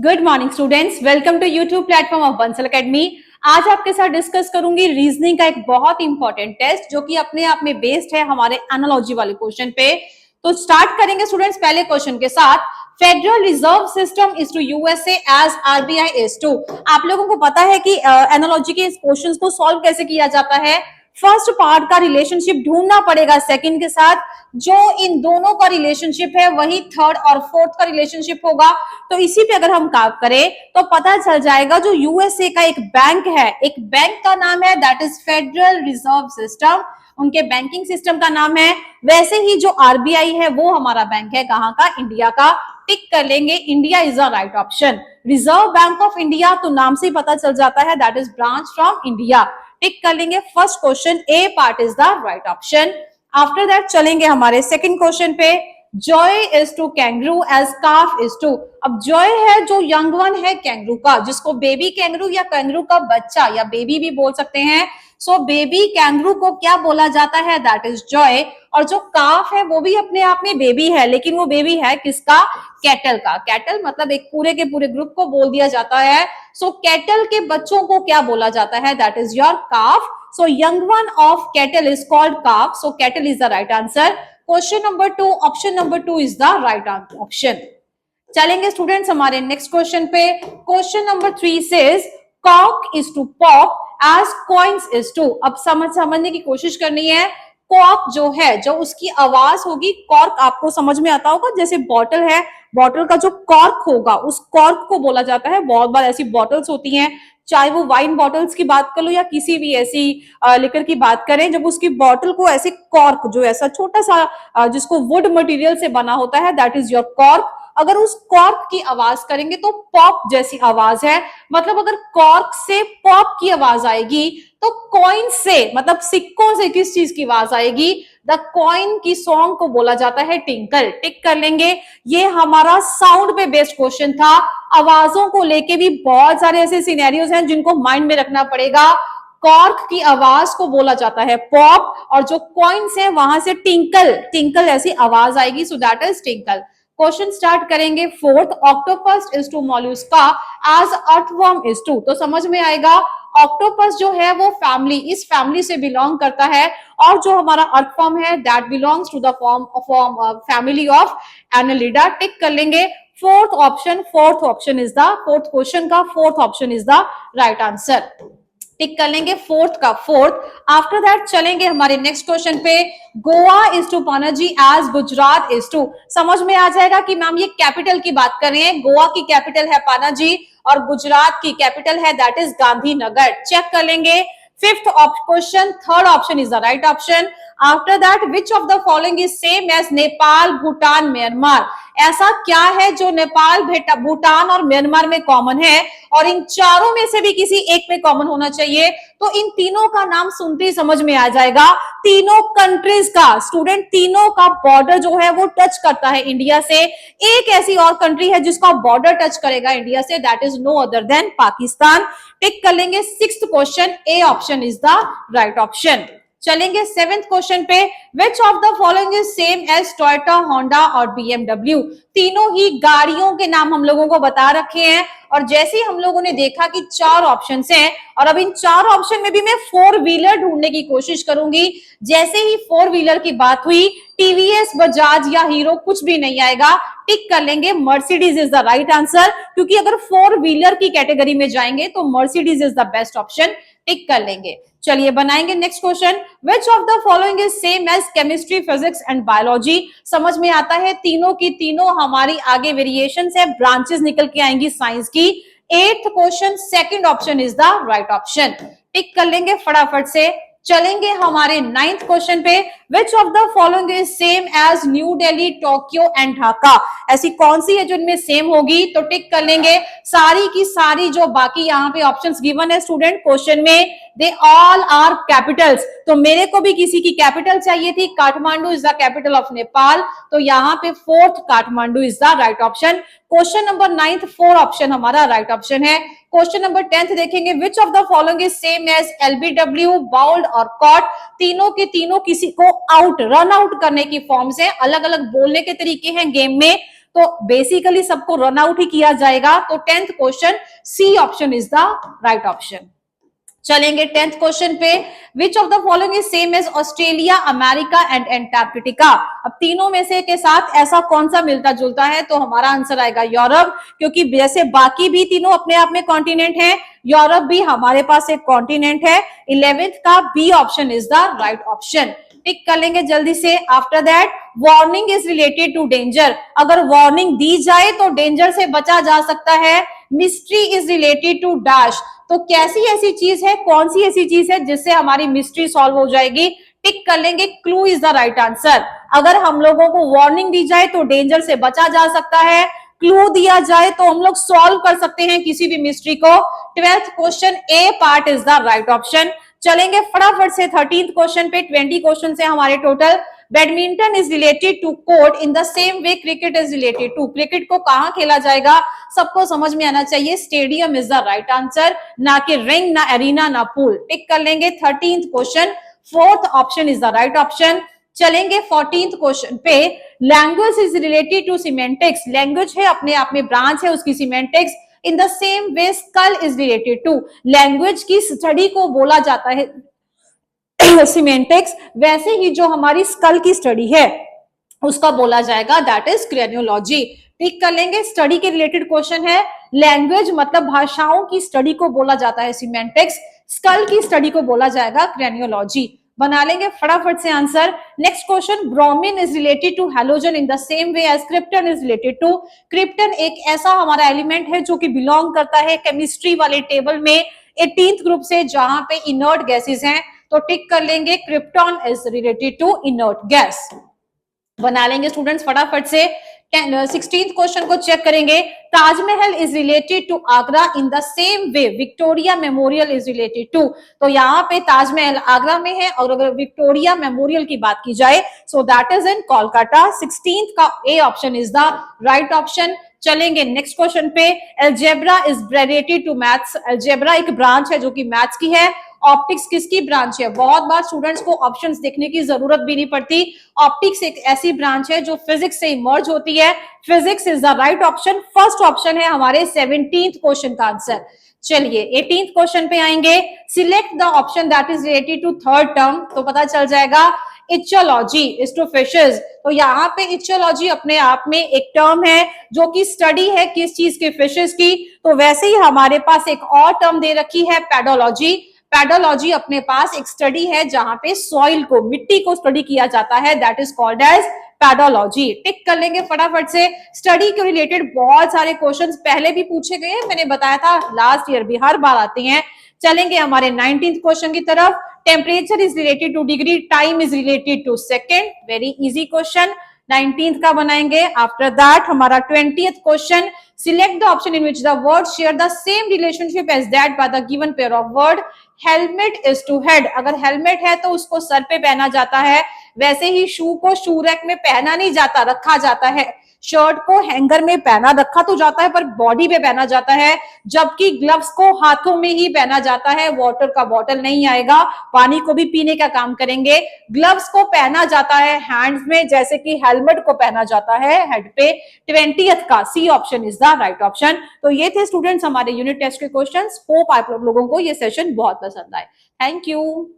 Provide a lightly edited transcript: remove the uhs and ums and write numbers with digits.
Good morning students, welcome to YouTube platform of Bansal academy. आज आपके साथ डिस्कस करूंगी रीजनिंग का एक बहुत इंपॉर्टेंट टेस्ट जो कि अपने आप में बेस्ड है हमारे एनालॉजी वाले क्वेश्चन पे। तो स्टार्ट करेंगे स्टूडेंट्स पहले क्वेश्चन के साथ। Federal reserve system is to USA as RBI is to. आप लोगों को पता है कि एनालॉजी के इस क्वेश्चन को सॉल्व कैसे किया जाता है। फर्स्ट पार्ट का रिलेशनशिप ढूंढना पड़ेगा सेकंड के साथ, जो इन दोनों का रिलेशनशिप है वही थर्ड और फोर्थ का रिलेशनशिप होगा। तो इसी पे अगर हम काम करें तो पता चल जाएगा जो यूएसए का एक बैंक है, एक बैंक का नाम है that is federal reserve system, उनके बैंकिंग सिस्टम का नाम है। वैसे ही जो आरबीआई है वो हमारा बैंक है, कहाँ का? इंडिया का। टिक कर लेंगे, India is the right option. Reserve Bank of India तो नाम से ही पता चल जाता है that is branch from India. Tick कर लेंगे, first question A part is the right option. After that चलेंगे हमारे सेकंड क्वेश्चन पे। Joey is to kangaroo as calf is to. अब जॉय है जो यंग वन है कैंगरू का, जिसको बेबी कैंगरू या कैंगरू का बच्चा या बेबी भी बोल सकते हैं। सो बेबी कैंगरू को क्या बोला जाता है? That is Joy. और जो काफ है वो भी अपने आप में बेबी है, लेकिन वो बेबी है किसका? कैटल का। कैटल मतलब एक पूरे के पूरे ग्रुप को बोल दिया जाता है। सो कैटल के बच्चों को क्या बोला जाता है? That is your calf. So young one of cattle is called calf. So cattle is the right answer. Question number 2, option number 2 is the right option. चलेंगे स्टूडेंट्स हमारे नेक्स्ट क्वेश्चन पे। Question number 3 says cock is to pop as coins is to। अब समझने की कोशिश करनी है। Kock जो है, जो उसकी आवाज होगी, कॉर्क आपको समझ में आता होगा, जैसे बॉटल है, बॉटल का जो कॉर्क होगा उस कॉर्क को बोला जाता है। बहुत बार ऐसी बॉटल्स होती हैं, चाहे वो वाइन बॉटल्स की बात कर लो या किसी भी ऐसी लिकर की बात करें, जब उसकी बॉटल को ऐसे कॉर्क जो ऐसा छोटा सा जिसको वुड मटेरियल से बना होता है दैट इज योर कॉर्क। अगर उस कॉर्क की आवाज करेंगे तो पॉप जैसी आवाज है। मतलब अगर कॉर्क से पॉप की आवाज आएगी तो कॉइन से मतलब सिक्कों से किस चीज की आवाज आएगी? द कॉइन की सॉन्ग को बोला जाता है टिंकल। टिक कर लेंगे। ये हमारा साउंड पे बेस्ड क्वेश्चन था। आवाजों को लेके भी बहुत सारे ऐसे सिनेरियोज हैं जिनको माइंड में रखना पड़ेगा। कॉर्क की आवाज को बोला जाता है पॉप, और जो कॉइन्स है वहां से टिंकल टिंकल ऐसी आवाज आएगी। So that is tinkle. Question start करेंगे। Fourth, octopus is to Mollusca as earthworm is to. तो समझ में आएगा ऑक्टोपस जो है वो फैमिली, इस फैमिली से बिलोंग करता है, और जो हमारा अर्थवर्म है that belongs to the family of Annelida. Tick कर लेंगे। Fourth option is the fourth question का fourth option is the right answer. Tick कर लेंगे फोर्थ का फोर्थ। आफ्टर दैट चलेंगे हमारे नेक्स्ट क्वेश्चन पे। Goa is to Panaji as Gujarat is to. समझ में आ जाएगा कि मैम ये कैपिटल की बात कर रहे हैं। गोवा की कैपिटल है पणजी और गुजरात की कैपिटल है दैट इज गांधीनगर। चेक कर लेंगे। Fifth question, third option is the right option. After that which of the following is same as Nepal, Bhutan, Myanmar. ऐसा क्या है जो नेपाल, भूटान और म्यांमार में कॉमन है, और इन चारों में से भी किसी एक में कॉमन होना चाहिए। तो इन तीनों का नाम सुनते ही समझ में आ जाएगा। तीनों कंट्रीज का स्टूडेंट, तीनों का बॉर्डर जो है वो टच करता है इंडिया से। एक ऐसी और कंट्री है जिसका बॉर्डर टच करेगा इंडिया से, that is no other than Pakistan. Tick कर लेंगे। Sixth question, A option is the right option. चलेंगे सेवेंथ क्वेश्चन पे। Which of the following is same as Toyota, Honda और बीएमडब्ल्यू। तीनों ही गाड़ियों के नाम हम लोगों को बता रखे हैं, और जैसे ही हम लोगों ने देखा कि चार ऑप्शंस हैं, और अब इन चार ऑप्शन में भी मैं फोर व्हीलर ढूंढने की कोशिश करूंगी। जैसे ही फोर व्हीलर की बात हुई, टीवीएस, बजाज या हीरो कुछ भी नहीं आएगा। टिक कर लेंगे। Mercedes is the right answer, क्योंकि अगर फोर व्हीलर की कैटेगरी में जाएंगे तो Mercedes is the best option. Tick कर लेंगे। चलिए बनाएंगे next question. Which of the following is same as chemistry, physics and biology. समझ में आता है तीनों की तीनों हमारी आगे वेरिएशन है, ब्रांचेस निकल के आएंगी साइंस की। Eighth question, second option is the right option. Tick कर लेंगे फटाफट से। चलेंगे हमारे नाइन्थ क्वेश्चन पे। Which of the following is same as New Delhi, Tokyo and Dhaka. ऐसी कौन सी है जो इनमें सेम होगी? तो टिक कर लेंगे। सारी की सारी जो बाकी यहाँ पे ऑप्शंस गिवन है स्टूडेंट क्वेश्चन में, दे ऑल आर कैपिटल्स। तो मेरे को भी किसी की कैपिटल चाहिए थी। Kathmandu is the capital of Nepal, तो यहाँ पे fourth Kathmandu is the right option. Question number 9 four option हमारा राइट ऑप्शन है। क्वेश्चन नंबर 10 देखेंगे। Which of the following is same as LBW, bowled और कॉट। तीनों के तीनों किसी को आउट, रन आउट करने की फॉर्म्स है, अलग अलग बोलने के तरीके हैं गेम में। तो बेसिकली सबको रन आउट ही किया जाएगा। तो 10th question C option is the right option. चलेंगे 10th क्वेश्चन पे, which of the following is same as Australia, America and Antarctica. अब तीनों में से के साथ ऐसा कौन सा मिलता जुलता है, तो हमारा आंसर आएगा यूरोप, क्योंकि जैसे बाकी भी तीनों अपने आप में कॉन्टिनेंट है, यूरोप भी हमारे पास एक कॉन्टिनेंट है। 11th का B option is the right option. Tick कर लेंगे जल्दी से। After that, warning is related to danger. अगर वार्निंग दी जाए तो डेंजर से बचा जा सकता है। Mystery is related to dash. तो कैसी ऐसी चीज है, कौन सी ऐसी चीज है जिससे हमारी मिस्ट्री सॉल्व हो जाएगी। टिक कर लेंगे, clue is the right answer. अगर हम लोगों को वार्निंग दी जाए तो डेंजर से बचा जा सकता है, क्लू दिया जाए तो हम लोग सॉल्व कर सकते हैं किसी भी मिस्ट्री को। 12th question A part is the right option. चलेंगे फटाफट से 13th क्वेश्चन पे। 20 क्वेश्चन है हमारे total. Badminton is related to court in the same way cricket is related to. Cricket को कहां खेला जाएगा, सबको समझ में आना चाहिए। Stadium is the right answer, ना कि रिंग, ना एरिना, ना पूल। टिक कर लेंगे 13th question, 4th option is the right option. चलेंगे 14th क्वेश्चन पे। Language is related to semantics. Language है अपने आप में ब्रांच है उसकी semantics. In the same way skull is related to. Language की स्टडी को बोला जाता है सिमेंटिक्स, वैसे ही जो हमारी स्कल की स्टडी है उसका बोला जाएगा दैट इज क्रेनियोलॉजी। टिक कर लेंगे। स्टडी के रिलेटेड क्वेश्चन है। लैंग्वेज मतलब भाषाओं की स्टडी को बोला जाता है सिमेंटिक्स, स्कल की स्टडी को बोला जाएगा क्रेनियोलॉजी। बना लेंगे फटाफट से answer. Next question, bromine is related to halogen in the same way as krypton is related to. Krypton एक ऐसा हमारा एलिमेंट है जो कि बिलोंग करता है केमिस्ट्री वाले टेबल में 18th ग्रुप से, जहां पे इनर्ट गैसेस हैं। तो टिक कर लेंगे, krypton is related to inert gas. बना लेंगे स्टूडेंट्स फटाफट से। 16th क्वेश्चन को चेक करेंगे। Taj Mahal is related to Agra in the same way Victoria Memorial is related to. तो यहाँ पे ताजमहल आगरा में है, और अगर विक्टोरिया मेमोरियल की बात की जाए so that is in Kolkata. 16th का A option is the right option. चलेंगे नेक्स्ट क्वेश्चन पे। Algebra is related to maths. Algebra एक ब्रांच है जो कि मैथ्स की है। ऑप्टिक्स किसकी ब्रांच है, बहुत बार स्टूडेंट्स को ऑप्शंस देखने की जरूरत भी नहीं पड़ती। ऑप्टिक्स एक ऐसी ब्रांच है जो फिजिक्स से इमर्ज होती है। Physics is the right option. First option है हमारे 17th क्वेश्चन का आंसर। चलिए 18th क्वेश्चन पे आएंगे। Select the option that is related to third term. तो पता चल जाएगा इच्योलॉजी इज टू फिशेस। तो यहाँ पे इच्योलॉजी अपने आप में एक टर्म है जो कि स्टडी है किस चीज की, फिशेस की। तो वैसे ही हमारे पास एक और टर्म दे रखी है पैडोलॉजी। पैडोलॉजी अपने पास एक स्टडी है जहां पे सॉइल को, मिट्टी को स्टडी किया जाता है, दैट इज कॉल्ड एज पैडोलॉजी। टिक कर लेंगे फटाफट से। स्टडी के रिलेटेड बहुत सारे क्वेश्चंस पहले भी पूछे गए हैं, मैंने बताया था लास्ट ईयर भी हर बार आते हैं। चलेंगे हमारे 19th क्वेश्चन की तरफ। Temperature is related to degree, time is related to second. Very easy question 19th का बनाएंगे। आफ्टर दैट हमारा 20th question. Select the option in which the word share the same relationship as that by the given pair of word. Helmet is to head. अगर हेलमेट है तो उसको sir पे पहना जाता है, वैसे ही शू को शू रैक में पहना नहीं जाता, रखा जाता है। शर्ट को हैंगर में पहना रखा तो जाता है पर बॉडी पे पहना जाता है, जबकि ग्लव्स को हाथों में ही पहना जाता है। वाटर का बॉटल नहीं आएगा, पानी को भी पीने का काम करेंगे। ग्लव्स को पहना जाता है हैंड्स में, जैसे कि हेलमेट को पहना जाता है हेड पे। 20th का C option is the right option. तो ये थे स्टूडेंट्स हमारे यूनिट टेस्ट के क्वेश्चंस। होप आप लोगों को ये सेशन बहुत पसंद आए। Thank you.